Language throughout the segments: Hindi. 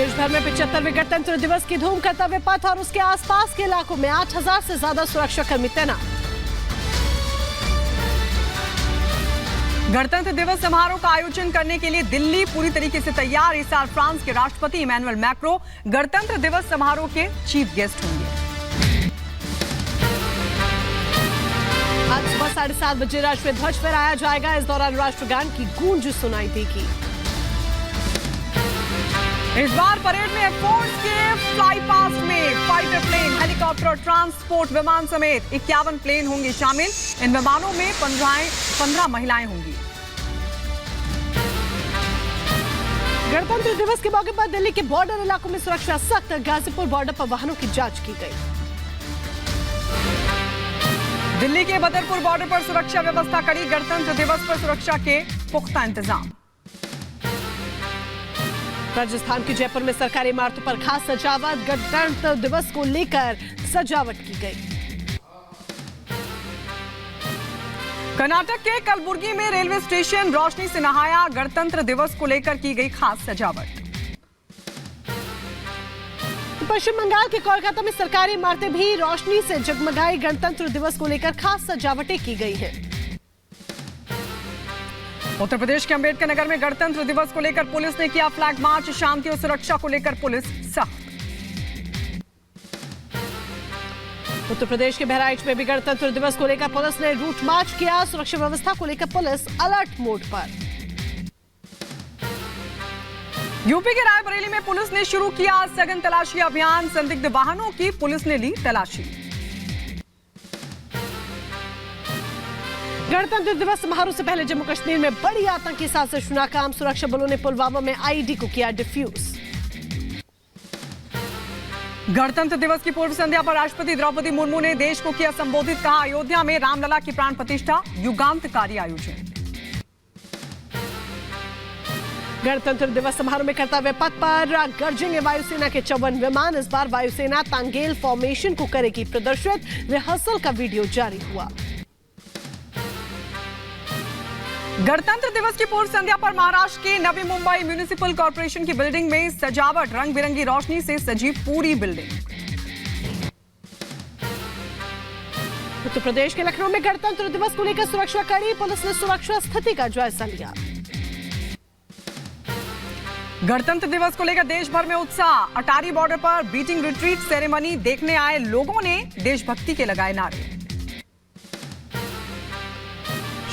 देश भर में 75वें गणतंत्र दिवस की धूम। कर्तव्य पथ और उसके आसपास के इलाकों में 8000 से ज्यादा सुरक्षाकर्मी तैनात। गणतंत्र दिवस समारोह का आयोजन करने के लिए दिल्ली पूरी तरीके से तैयार। इस साल फ्रांस के राष्ट्रपति इमैनुअल मैक्रो गणतंत्र दिवस समारोह के चीफ गेस्ट होंगे। आज सुबह 7:30 बजे राष्ट्रीय ध्वज फहराया जाएगा। इस दौरान राष्ट्रगान की गूंज सुनाई देगी। इस बार परेड में एयरफोर्स के फ्लाई पास्ट में फाइटर प्लेन, हेलीकॉप्टर और ट्रांसपोर्ट विमान समेत 51 प्लेन होंगे शामिल। इन विमानों में 15 महिलाएं होंगी। गणतंत्र दिवस के मौके पर दिल्ली के बॉर्डर इलाकों में सुरक्षा सख्त। गाजीपुर बॉर्डर पर वाहनों की जांच की गई। दिल्ली के बदरपुर बॉर्डर पर सुरक्षा व्यवस्था कड़ी। गणतंत्र दिवस पर सुरक्षा के पुख्ता इंतजाम। राजस्थान के जयपुर में सरकारी इमारतों पर खास सजावट। गणतंत्र दिवस को लेकर सजावट की गई। कर्नाटक के कलबुर्गी में रेलवे स्टेशन रोशनी से नहाया। गणतंत्र दिवस को लेकर की गई खास सजावट। पश्चिम बंगाल के कोलकाता में सरकारी इमारतें भी रोशनी से जगमगाई। गणतंत्र दिवस को लेकर खास सजावटें की गई हैं। उत्तर प्रदेश के अंबेडकर नगर में गणतंत्र दिवस को लेकर पुलिस ने किया फ्लैग मार्च। शांति और सुरक्षा को लेकर पुलिस सख्त। उत्तर प्रदेश के बहराइच में भी गणतंत्र दिवस को लेकर पुलिस ने रूट मार्च किया। सुरक्षा व्यवस्था को लेकर पुलिस अलर्ट मोड पर। यूपी के रायबरेली में पुलिस ने शुरू किया सघन तलाशी अभियान। संदिग्ध वाहनों की पुलिस ने ली तलाशी। गणतंत्र दिवस समारोह से पहले जम्मू कश्मीर में बड़ी आतंकी साजिश नाकाम। सुरक्षा बलों ने पुलवामा में आईईडी को किया डिफ्यूज। गणतंत्र दिवस की पूर्व संध्या पर राष्ट्रपति द्रौपदी मुर्मू ने देश को किया संबोधित। कहा, अयोध्या में रामलला की प्राण प्रतिष्ठा युगांतकारी आयोजन। गणतंत्र दिवस समारोह में कर्तव्य पथ पर गरजेंगे वायुसेना के 54 विमान। इस बार वायुसेना तांगेल फॉर्मेशन को करेगी प्रदर्शित। रिहर्सल का वीडियो जारी हुआ। गणतंत्र दिवस की पूर्व संध्या पर महाराष्ट्र की नवी मुंबई म्युनिसिपल कॉर्पोरेशन की बिल्डिंग में सजावट। रंग बिरंगी रोशनी से सजी पूरी बिल्डिंग। उत्तर प्रदेश के लखनऊ में गणतंत्र दिवस को लेकर सुरक्षा कड़ी। पुलिस ने सुरक्षा स्थिति का जायजा लिया। गणतंत्र दिवस को लेकर देश भर में उत्साह। अटारी बॉर्डर पर बीटिंग रिट्रीट सेरेमनी देखने आए लोगों ने देशभक्ति के लगाए नारे।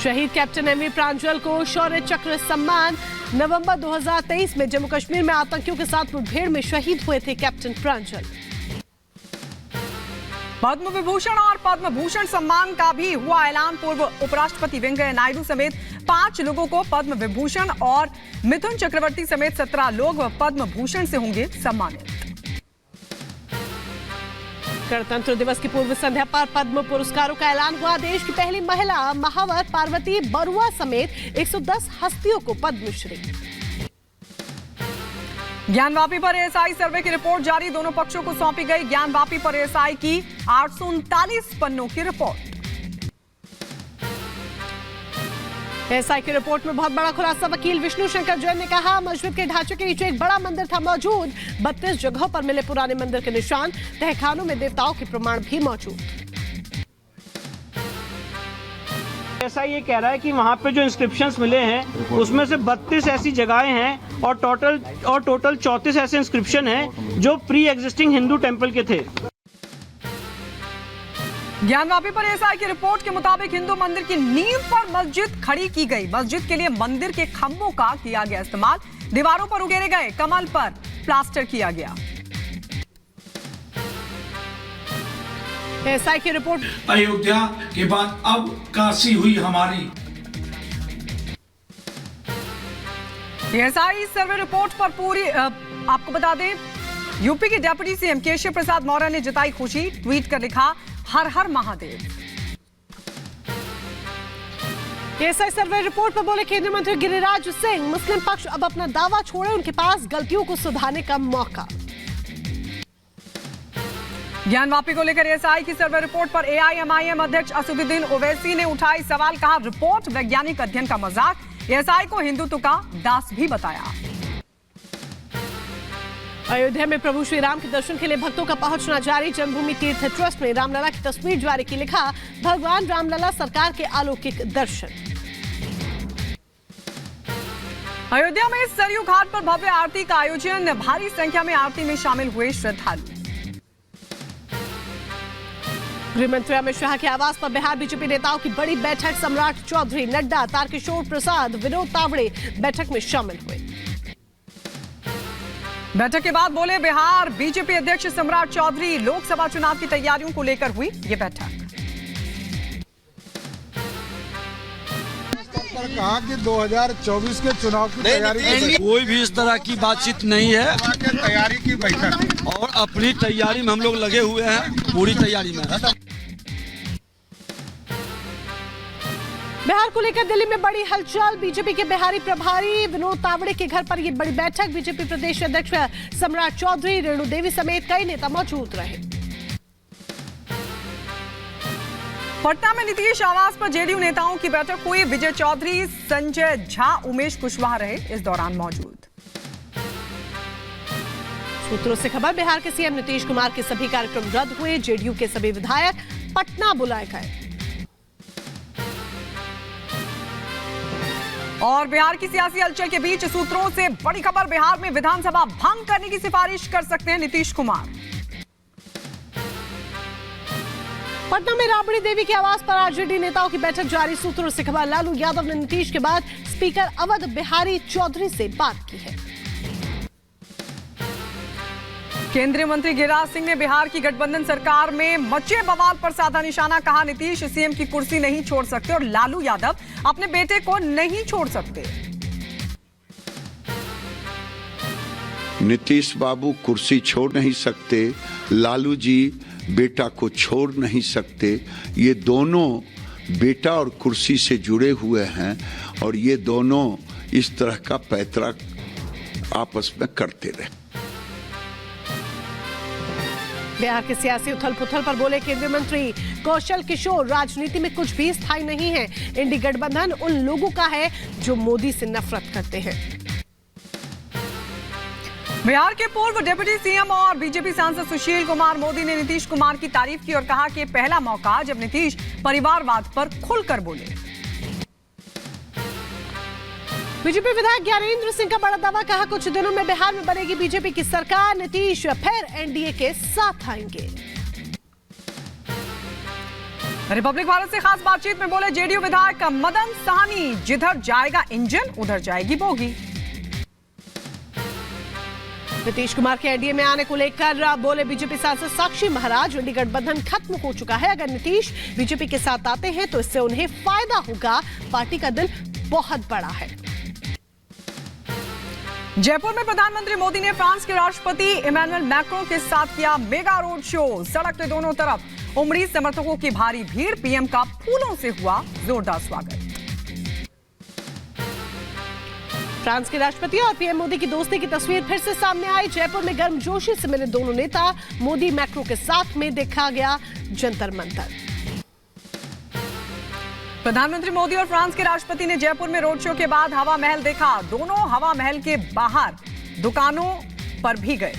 शहीद कैप्टन एमवी प्रांजल को शौर्य चक्र सम्मान। नवंबर 2023 में जम्मू कश्मीर में आतंकियों के साथ मुठभेड़ में शहीद हुए थे कैप्टन प्रांजल। पद्म विभूषण और पद्म भूषण सम्मान का भी हुआ ऐलान। पूर्व उपराष्ट्रपति वेंकैया नायडू समेत 5 लोगों को पद्म विभूषण और मिथुन चक्रवर्ती समेत 17 लोग पद्म भूषण से होंगे सम्मानित। गणतंत्र दिवस की पूर्व संध्या पर पद्म पुरस्कारों का ऐलान हुआ। देश की पहली महिला महावर पार्वती बरुआ समेत 110 हस्तियों को पद्मश्री। ज्ञानवापी पर एएसआई सर्वे की रिपोर्ट जारी। दोनों पक्षों को सौंपी गई ज्ञानवापी पर एएसआई की 839 पन्नों की रिपोर्ट। एएसआई की रिपोर्ट में बहुत बड़ा खुलासा। वकील विष्णु शंकर जैन ने कहा, मस्जिद के ढांचे के नीचे एक बड़ा मंदिर था मौजूद। 32 जगहों पर मिले पुराने मंदिर के निशान। तहखानों में देवताओं के प्रमाण भी मौजूद। ऐसा ये कह रहा है कि वहाँ पे जो इंस्क्रिप्शंस मिले हैं उसमें से 32 ऐसी जगहें हैं और टोटल 34 ऐसे इंस्क्रिप्शन हैं जो प्री एग्जिस्टिंग हिंदू टेम्पल के थे। ज्ञानवापी पर एएसआई की रिपोर्ट के मुताबिक हिंदू मंदिर की नींव पर मस्जिद खड़ी की गई। मस्जिद के लिए मंदिर के खंभों का किया गया इस्तेमाल। दीवारों पर उगेरे गए कमल पर प्लास्टर किया गया। एएसआई की रिपोर्ट। अयोध्या के बाद अब काशी हुई हमारी। एएसआई सर्वे रिपोर्ट पर पूरी आपको बता दें, यूपी के डिप्टी सीएम केशव प्रसाद मौर्य ने जताई खुशी। ट्वीट कर लिखा, हर हर महादेव। एएसआई सर्वे रिपोर्ट पर बोले केंद्रीय मंत्री गिरिराज सिंह, मुस्लिम पक्ष अब अपना दावा छोड़े, उनके पास गलतियों को सुधारने का मौका। ज्ञानवापी को लेकर एएसआई की सर्वे रिपोर्ट पर एआईएमआईएम अध्यक्ष असदुद्दीन ओवैसी ने उठाई सवाल। कहा, रिपोर्ट वैज्ञानिक अध्ययन का मजाक। एएसआई को हिंदुत्व का दास भी बताया। अयोध्या में प्रभु श्री राम के दर्शन के लिए भक्तों का पहुंचना जारी। जन्मभूमि तीर्थ ट्रस्ट ने रामलला की तस्वीर जारी की, लिखा भगवान रामलला सरकार के अलौकिक दर्शन। अयोध्या में सरयू घाट पर भव्य आरती का आयोजन, भारी संख्या में आरती में शामिल हुए श्रद्धालु। गृह मंत्री अमित शाह के आवास पर बिहार बीजेपी नेताओं की बड़ी बैठक। सम्राट चौधरी, नड्डा, तारकिशोर प्रसाद, विनोद तावड़े बैठक में शामिल हुए। बैठक के बाद बोले बिहार बीजेपी अध्यक्ष सम्राट चौधरी। लोकसभा चुनाव की तैयारियों को लेकर हुई ये बैठक। कहा कि 2024 के चुनाव की तैयारी कोई भी इस तरह की बातचीत नहीं है। तैयारी की बैठक और अपनी तैयारी में हम लोग लगे हुए हैं, पूरी तैयारी में। बिहार को लेकर दिल्ली में बड़ी हलचल। बीजेपी के बिहारी प्रभारी विनोद तावड़े के घर पर यह बड़ी बैठक। बीजेपी प्रदेश अध्यक्ष सम्राट चौधरी, रेणु देवी समेत कई नेता मौजूद रहे। पटना में नीतीश आवास पर जेडीयू नेताओं की बैठक हुई। विजय चौधरी, संजय झा, उमेश कुशवाहा रहे इस दौरान मौजूद। सूत्रों से खबर, बिहार के सीएम नीतीश कुमार के सभी कार्यक्रम रद्द हुए। जेडीयू के सभी विधायक पटना बुलाए गए। और बिहार की सियासी हलचल के बीच सूत्रों से बड़ी खबर, बिहार में विधानसभा भंग करने की सिफारिश कर सकते हैं नीतीश कुमार। पटना में राबड़ी देवी के आवास पर आरजेडी नेताओं की बैठक जारी। सूत्रों से खबर, लालू यादव ने नीतीश के बाद स्पीकर अवध बिहारी चौधरी से बात की है। केंद्रीय मंत्री गिरिराज सिंह ने बिहार की गठबंधन सरकार में मचे बवाल पर साधा निशाना। कहा नीतीश सीएम की कुर्सी नहीं छोड़ सकते और लालू यादव अपने बेटे को नहीं छोड़ सकते। नीतीश बाबू कुर्सी छोड़ नहीं सकते, लालू जी बेटा को छोड़ नहीं सकते। ये दोनों बेटा और कुर्सी से जुड़े हुए हैं और ये दोनों इस तरह का पैतरा आपस में करते रहे। बिहार के सियासी उथल पुथल पर बोले केंद्रीय मंत्री कौशल किशोर, राजनीति में कुछ भी स्थायी नहीं है। इंडी गठबंधन उन लोगों का है जो मोदी से नफरत करते हैं। बिहार के पूर्व डिप्टी सीएम और बीजेपी सांसद सुशील कुमार मोदी ने नीतीश कुमार की तारीफ की और कहा कि पहला मौका जब नीतीश परिवारवाद पर खुलकर बोले। बीजेपी विधायक ज्ञानेंद्र सिंह का बड़ा दावा, कहा कुछ दिनों में बिहार में बनेगी बीजेपी की सरकार, नीतीश फिर एनडीए के साथ आएंगे। रिपब्लिक भारत से खास बातचीत में बोले जेडीयू विधायक मदन साहनी, जिधर जाएगा इंजन उधर जाएगी बोगी। नीतीश कुमार के एनडीए में आने को लेकर बोले बीजेपी सांसद साक्षी महाराज, इंडी गठबंधन खत्म हो चुका है। अगर नीतीश बीजेपी के साथ आते हैं तो इससे उन्हें फायदा होगा। पार्टी का दिल बहुत बड़ा है। जयपुर में प्रधानमंत्री मोदी ने फ्रांस के राष्ट्रपति इमैनुअल मैक्रों के साथ किया मेगा रोड शो। सड़क के दोनों तरफ उमड़ी समर्थकों की भारी भीड़। पीएम का फूलों से हुआ जोरदार स्वागत। फ्रांस के राष्ट्रपति और पीएम मोदी की दोस्ती की तस्वीर फिर से सामने आई। जयपुर में गर्मजोशी से मिले दोनों नेता। मोदी मैक्रो के साथ में देखा गया जंतर मंतर। प्रधानमंत्री मोदी और फ्रांस के राष्ट्रपति ने जयपुर में रोड शो के बाद हवा महल देखा। दोनों हवा महल के बाहर दुकानों पर भी गए।